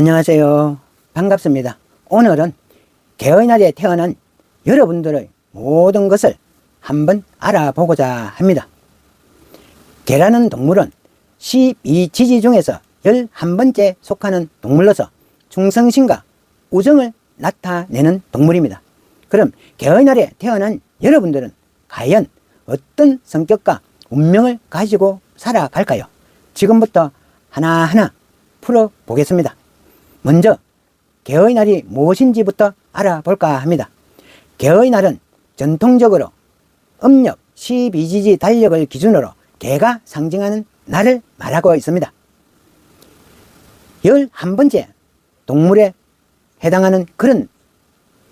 안녕하세요. 반갑습니다. 오늘은 개의 날에 태어난 여러분들의 모든 것을 한번 알아보고자 합니다. 개라는 동물은 12지지 중에서 11번째 속하는 동물로서 충성심과 우정을 나타내는 동물입니다. 그럼 개의 날에 태어난 여러분들은 과연 어떤 성격과 운명을 가지고 살아갈까요? 지금부터 하나하나 풀어보겠습니다. 먼저 개의 날이 무엇인지부터 알아볼까 합니다. 개의 날은 전통적으로 음력 12지지 달력을 기준으로 개가 상징하는 날을 말하고 있습니다. 11번째 동물에 해당하는 그런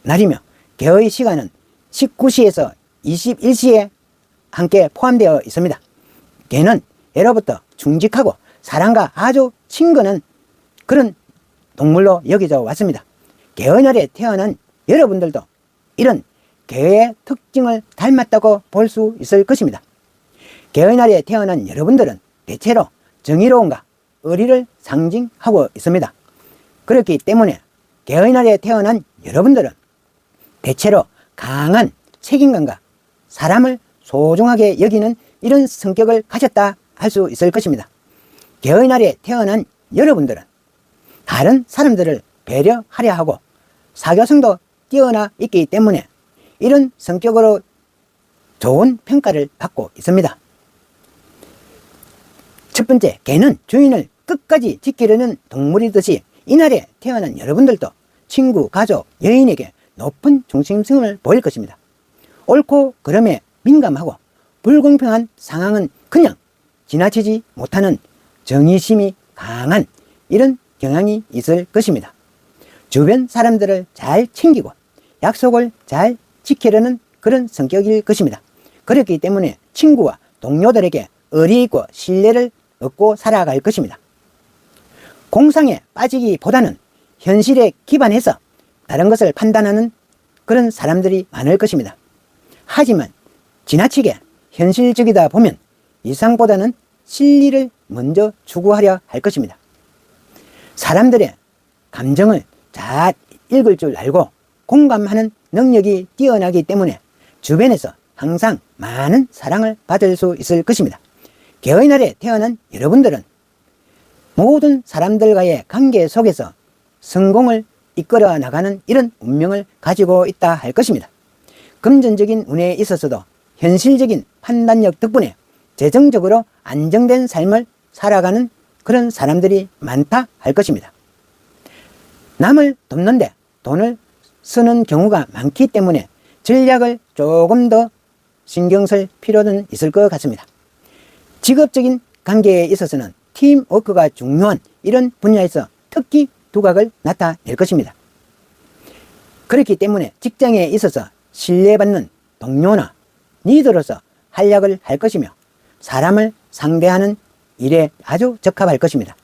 날이며 개의 시간은 19시에서 21시에 함께 포함되어 있습니다. 개는 예로부터 충직하고 사람과 아주 친근한 그런 동물로 여겨져 왔습니다. 개의 날에 태어난 여러분들도 이런 개의 특징을 닮았다고 볼 수 있을 것입니다. 개의 날에 태어난 여러분들은 대체로 정의로움과 의리를 상징하고 있습니다. 그렇기 때문에 개의 날에 태어난 여러분들은 대체로 강한 책임감과 사람을 소중하게 여기는 이런 성격을 가졌다 할 수 있을 것입니다. 개의 날에 태어난 여러분들은 다른 사람들을 배려하려 하고 사교성도 뛰어나 있기 때문에 이런 성격으로 좋은 평가를 받고 있습니다. 첫 번째, 개는 주인을 끝까지 지키려는 동물이듯이 이날에 태어난 여러분들도 친구, 가족, 여인에게 높은 중심성을 보일 것입니다. 옳고 그름에 민감하고 불공평한 상황은 그냥 지나치지 못하는 정의심이 강한 이런 경향이 있을 것입니다. 주변 사람들을 잘 챙기고 약속을 잘 지키려는 그런 성격일 것입니다. 그렇기 때문에 친구와 동료들에게 의리 있고 신뢰를 얻고 살아갈 것입니다. 공상에 빠지기보다는 현실에 기반해서 다른 것을 판단하는 그런 사람들이 많을 것입니다. 하지만 지나치게 현실적이다 보면 이상보다는 진리를 먼저 추구하려 할 것입니다. 사람들의 감정을 잘 읽을 줄 알고 공감하는 능력이 뛰어나기 때문에 주변에서 항상 많은 사랑을 받을 수 있을 것입니다. 개의 날에 태어난 여러분들은 모든 사람들과의 관계 속에서 성공을 이끌어 나가는 이런 운명을 가지고 있다 할 것입니다. 금전적인 운에 있어서도 현실적인 판단력 덕분에 재정적으로 안정된 삶을 살아가는 그런 사람들이 많다 할 것입니다. 남을 돕는데 돈을 쓰는 경우가 많기 때문에 전략을 조금 더 신경 쓸 필요는 있을 것 같습니다. 직업적인 관계에 있어서는 팀워크가 중요한 이런 분야에서 특히 두각을 나타낼 것입니다. 그렇기 때문에 직장에 있어서 신뢰받는 동료나 리더로서 활약을 할 것이며 사람을 상대하는 일에 아주 적합할 것입니다.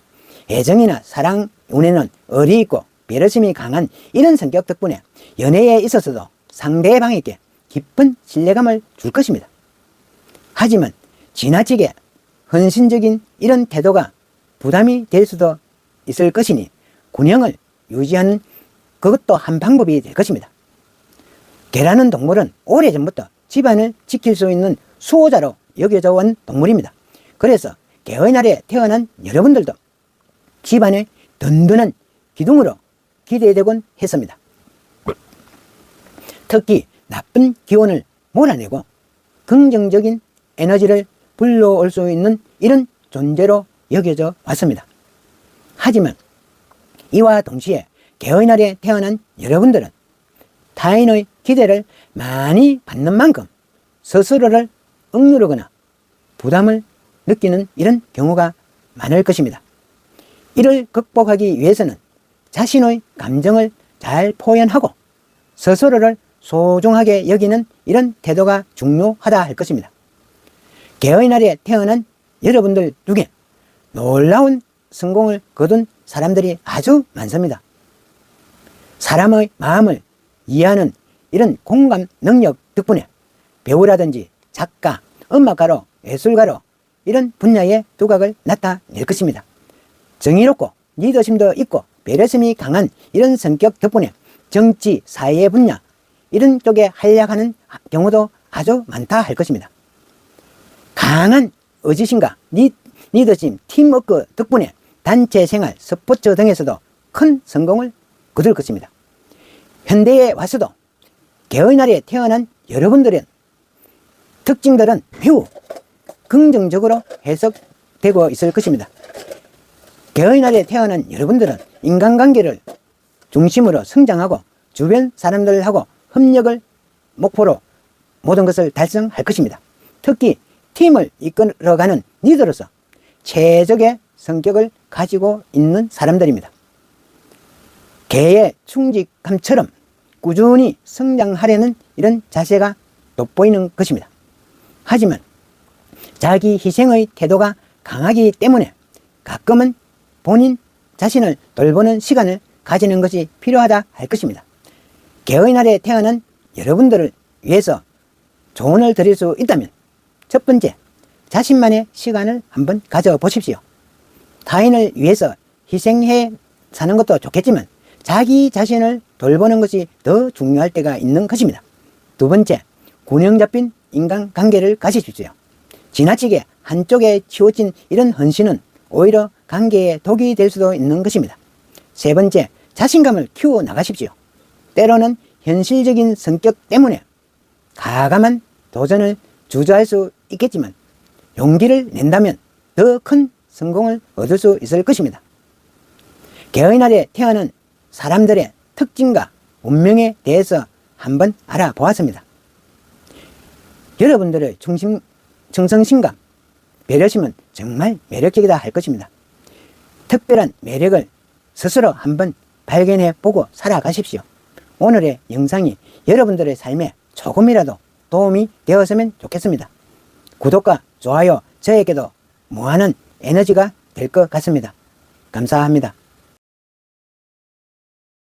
애정이나 사랑 운에는 의리 있고 배려심이 강한 이런 성격 덕분에 연애에 있어서도 상대방에게 깊은 신뢰감을 줄 것입니다. 하지만 지나치게 헌신적인 이런 태도가 부담이 될 수도 있을 것이니 균형을 유지하는 그것도 한 방법이 될 것입니다. 개라는 동물은 오래전부터 집안을 지킬 수 있는 수호자로 여겨져 온 동물입니다. 그래서 개의 날에 태어난 여러분들도 집안의 든든한 기둥으로 기대되곤 했습니다. 특히 나쁜 기운을 몰아내고 긍정적인 에너지를 불러올 수 있는 이런 존재로 여겨져 왔습니다. 하지만 이와 동시에 개의 날에 태어난 여러분들은 타인의 기대를 많이 받는 만큼 스스로를 억누르거나 부담을 느끼는 이런 경우가 많을 것입니다. 이를 극복하기 위해서는 자신의 감정을 잘 표현하고 스스로를 소중하게 여기는 이런 태도가 중요하다 할 것입니다. 개의 날에 태어난 여러분들 중에 놀라운 성공을 거둔 사람들이 아주 많습니다. 사람의 마음을 이해하는 이런 공감 능력 덕분에 배우라든지 작가, 음악가로, 예술가로 이런 분야의 두각을 나타낼 것입니다. 정의롭고 리더심도 있고 배려심이 강한 이런 성격 덕분에 정치, 사회 분야 이런 쪽에 활약하는 경우도 아주 많다 할 것입니다. 강한 의지심과 리더십, 팀워크 덕분에 단체 생활, 스포츠 등에서도 큰 성공을 거둘 것입니다. 현대에 와서도 개의 날에 태어난 여러분들의 특징들은 매우 긍정적으로 해석되고 있을 것입니다. 개의 날에 태어난 여러분들은 인간관계를 중심으로 성장하고 주변 사람들하고 협력을 목표로 모든 것을 달성할 것입니다. 특히 팀을 이끌어가는 리더로서 최적의 성격을 가지고 있는 사람들입니다. 개의 충직함처럼 꾸준히 성장하려는 이런 자세가 돋보이는 것입니다. 하지만 자기 희생의 태도가 강하기 때문에 가끔은 본인 자신을 돌보는 시간을 가지는 것이 필요하다 할 것입니다. 개의 날에 태어난 여러분들을 위해서 조언을 드릴 수 있다면 첫 번째, 자신만의 시간을 한번 가져보십시오. 타인을 위해서 희생해 사는 것도 좋겠지만 자기 자신을 돌보는 것이 더 중요할 때가 있는 것입니다. 두 번째, 균형 잡힌 인간관계를 가지십시오. 지나치게 한쪽에 치우친 이런 헌신은 오히려 관계에 독이 될 수도 있는 것입니다. 세 번째, 자신감을 키워 나가십시오. 때로는 현실적인 성격 때문에 가감한 도전을 주저할 수 있겠지만 용기를 낸다면 더 큰 성공을 얻을 수 있을 것입니다. 개의 날에 태어난 사람들의 특징과 운명에 대해서 한번 알아보았습니다. 여러분들의 충성심과 배려심은 정말 매력적이다 할 것입니다. 특별한 매력을 스스로 한번 발견해 보고 살아가십시오. 오늘의 영상이 여러분들의 삶에 조금이라도 도움이 되었으면 좋겠습니다. 구독과 좋아요, 저에게도 무한한 에너지가 될 것 같습니다. 감사합니다.